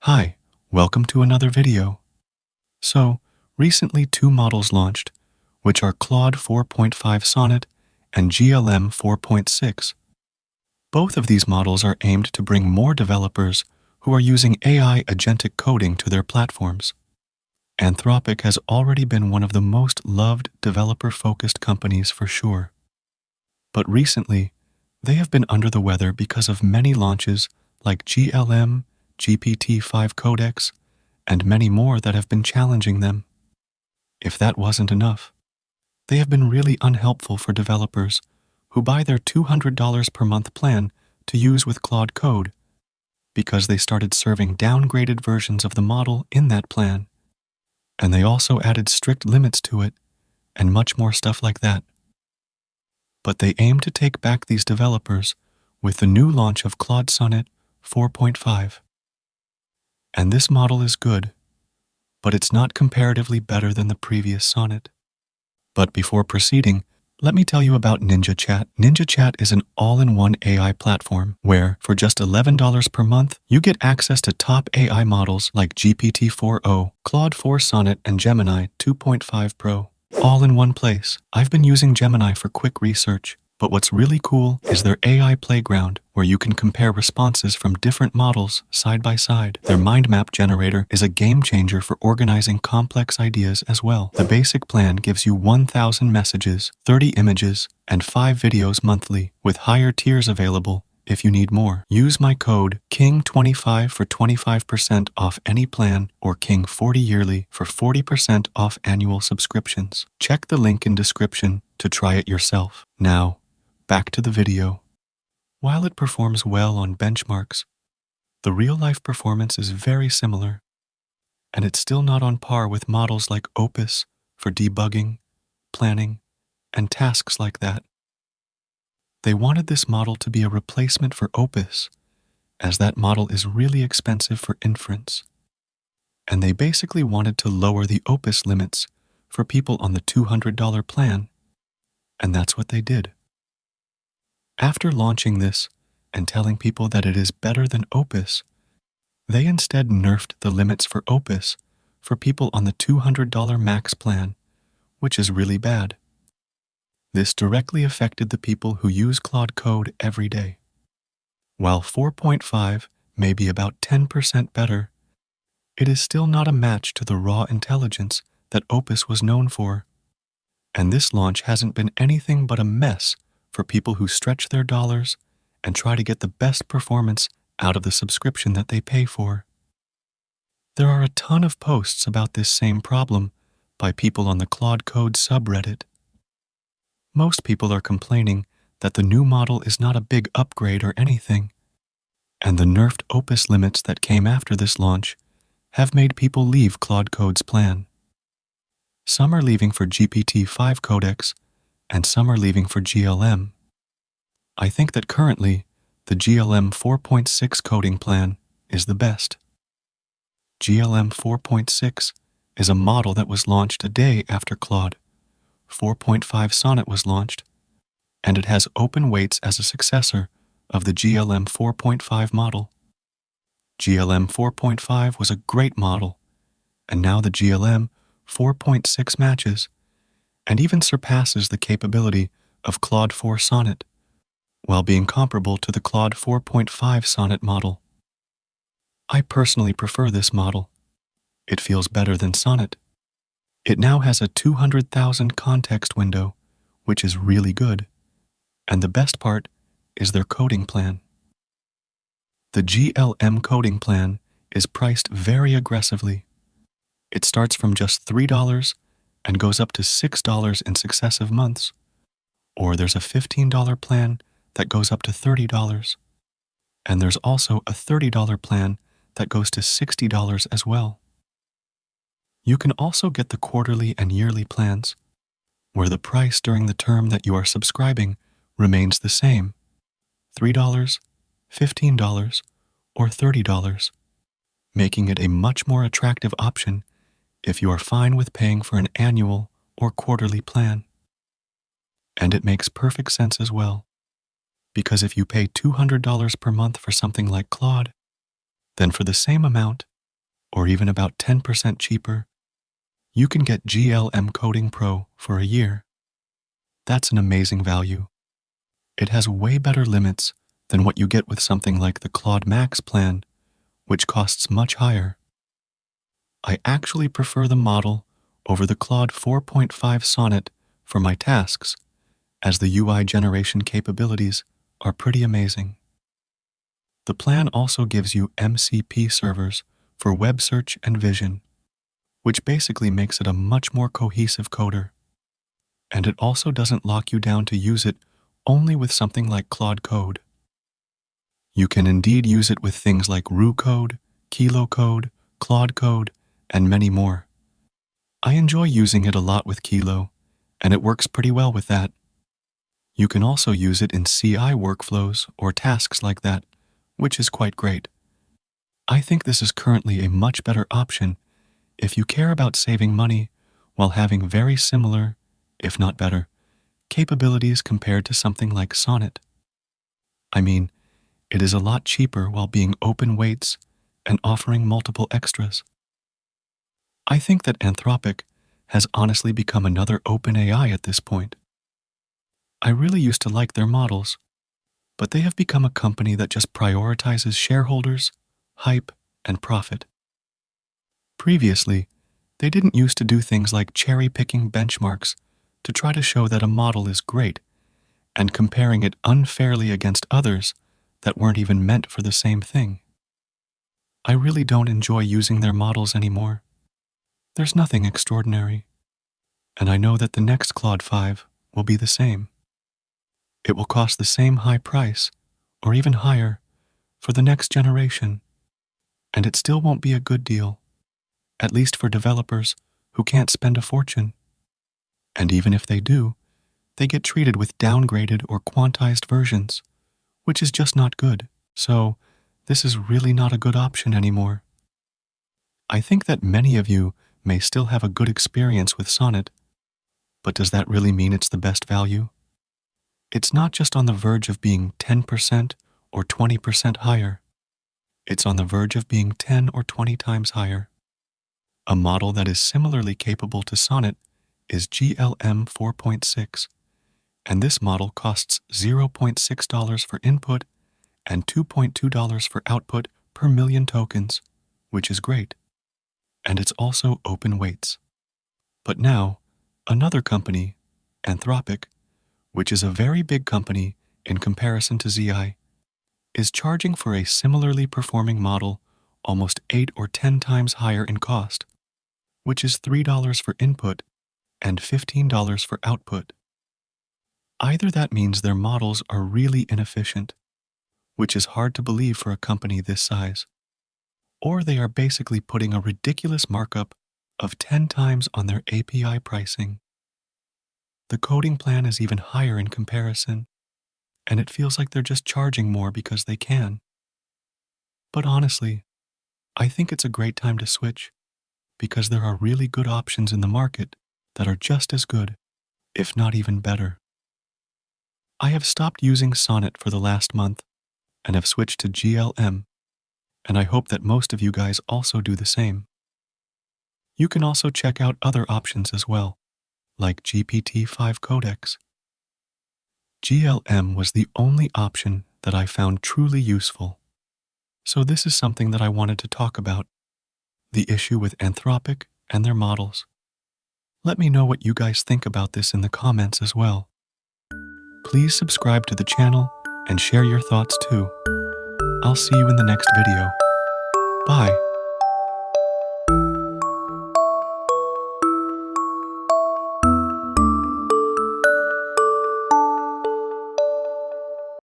Hi, welcome to another video. So, recently two models launched, which are Claude 4.5 Sonnet and GLM 4.6. Both of these models are aimed to bring more developers who are using AI agentic coding to their platforms. Anthropic has already been one of the most loved developer-focused companies for sure. But recently, they have been under the weather because of many launches like GLM, GPT-5 Codex, and many more that have been challenging them. If that wasn't enough, they have been really unhelpful for developers who buy their $200 per month plan to use with Claude Code because they started serving downgraded versions of the model in that plan. And they also added strict limits to it and much more stuff like that. But they aim to take back these developers with the new launch of Claude Sonnet 4.5. And this model is good, but it's not comparatively better than the previous Sonnet. But before proceeding, let me tell you about Ninja Chat. Ninja Chat is an all-in-one AI platform where, for just $11 per month, you get access to top AI models like GPT-4o, Claude 4 Sonnet, and Gemini 2.5 Pro. All in one place. I've been using Gemini for quick research, but what's really cool is their AI playground, where you can compare responses from different models side by side. Their mind map generator is a game changer for organizing complex ideas as well. The basic plan gives you 1,000 messages, 30 images, and 5 videos monthly, with higher tiers available if you need more. Use my code KING25 for 25% off any plan, or KING40 yearly for 40% off annual subscriptions. Check the link in description to try it yourself. Now, back to the video. While it performs well on benchmarks, the real-life performance is very similar, and it's still not on par with models like Opus for debugging, planning, and tasks like that. They wanted this model to be a replacement for Opus, as that model is really expensive for inference. And they basically wanted to lower the Opus limits for people on the $200 plan, and that's what they did. After launching this and telling people that it is better than Opus, they instead nerfed the limits for Opus for people on the $200 max plan, which is really bad. This directly affected the people who use Claude Code every day. While 4.5 may be about 10% better, it is still not a match to the raw intelligence that Opus was known for. And this launch hasn't been anything but a mess for people who stretch their dollars and try to get the best performance out of the subscription that they pay for. There are a ton of posts about this same problem by people on the Claude Code subreddit. Most people are complaining that the new model is not a big upgrade or anything, and the nerfed Opus limits that came after this launch have made people leave Claude Code's plan. Some are leaving for GPT-5 Codex, and some are leaving for GLM. I think that currently, the GLM 4.6 coding plan is the best. GLM 4.6 is a model that was launched a day after Claude 4.5 Sonnet was launched, and it has open weights as a successor of the GLM 4.5 model. GLM 4.5 was a great model, and now the GLM 4.6 matches, and even surpasses the capability of Claude 4 Sonnet, while being comparable to the Claude 4.5 Sonnet model. I personally prefer this model. It feels better than Sonnet. It now has a 200,000 context window, which is really good. And the best part is their coding plan. The GLM Coding Plan is priced very aggressively. It starts from just $3 and goes up to $6 in successive months. Or there's a $15 plan that goes up to $30. And there's also a $30 plan that goes to $60 as well. You can also get the quarterly and yearly plans, where the price during the term that you are subscribing remains the same, $3, $15, or $30, making it a much more attractive option if you are fine with paying for an annual or quarterly plan. And it makes perfect sense as well, because if you pay $200 per month for something like Claude, then for the same amount, or even about 10% cheaper, you can get GLM Coding Pro for a year. That's an amazing value. It has way better limits than what you get with something like the Claude Max plan, which costs much higher. I actually prefer the model over the Claude 4.5 Sonnet for my tasks, as the UI generation capabilities are pretty amazing. The plan also gives you MCP servers for web search and vision, which basically makes it a much more cohesive coder. And it also doesn't lock you down to use it only with something like Claude Code. You can indeed use it with things like Ru Code, Kilo Code, Claude Code, and many more. I enjoy using it a lot with Kilo, and it works pretty well with that. You can also use it in CI workflows or tasks like that, which is quite great. I think this is currently a much better option if you care about saving money while having very similar, if not better, capabilities compared to something like Sonnet. I mean, it is a lot cheaper while being open weights and offering multiple extras. I think that Anthropic has honestly become another OpenAI at this point. I really used to like their models, but they have become a company that just prioritizes shareholders, hype, and profit. Previously, they didn't used to do things like cherry-picking benchmarks to try to show that a model is great and comparing it unfairly against others that weren't even meant for the same thing. I really don't enjoy using their models anymore. There's nothing extraordinary, and I know that the next Claude 5 will be the same. It will cost the same high price, or even higher, for the next generation, and it still won't be a good deal, at least for developers who can't spend a fortune. And even if they do, they get treated with downgraded or quantized versions, which is just not good. So, this is really not a good option anymore. I think that many of you may still have a good experience with Sonnet, but does that really mean it's the best value? It's not just on the verge of being 10% or 20% higher. It's on the verge of being 10 or 20 times higher. A model that is similarly capable to Sonnet is GLM 4.6, and this model costs $0.6 for input and $2.2 for output per million tokens, which is great. And it's also open weights. But now, another company, Anthropic, which is a very big company in comparison to ZI, is charging for a similarly performing model almost 8 or 10 times higher in cost, which is $3 for input and $15 for output. Either that means their models are really inefficient, which is hard to believe for a company this size, or they are basically putting a ridiculous markup of 10 times on their API pricing. The coding plan is even higher in comparison, and it feels like they're just charging more because they can. But honestly, I think it's a great time to switch, because there are really good options in the market that are just as good, if not even better. I have stopped using Sonnet for the last month and have switched to GLM, and I hope that most of you guys also do the same. You can also check out other options as well, like GPT-5 codecs. GLM was the only option that I found truly useful. So this is something that I wanted to talk about, the issue with Anthropic and their models. Let me know what you guys think about this in the comments as well. Please subscribe to the channel and share your thoughts too. I'll see you in the next video. Bye.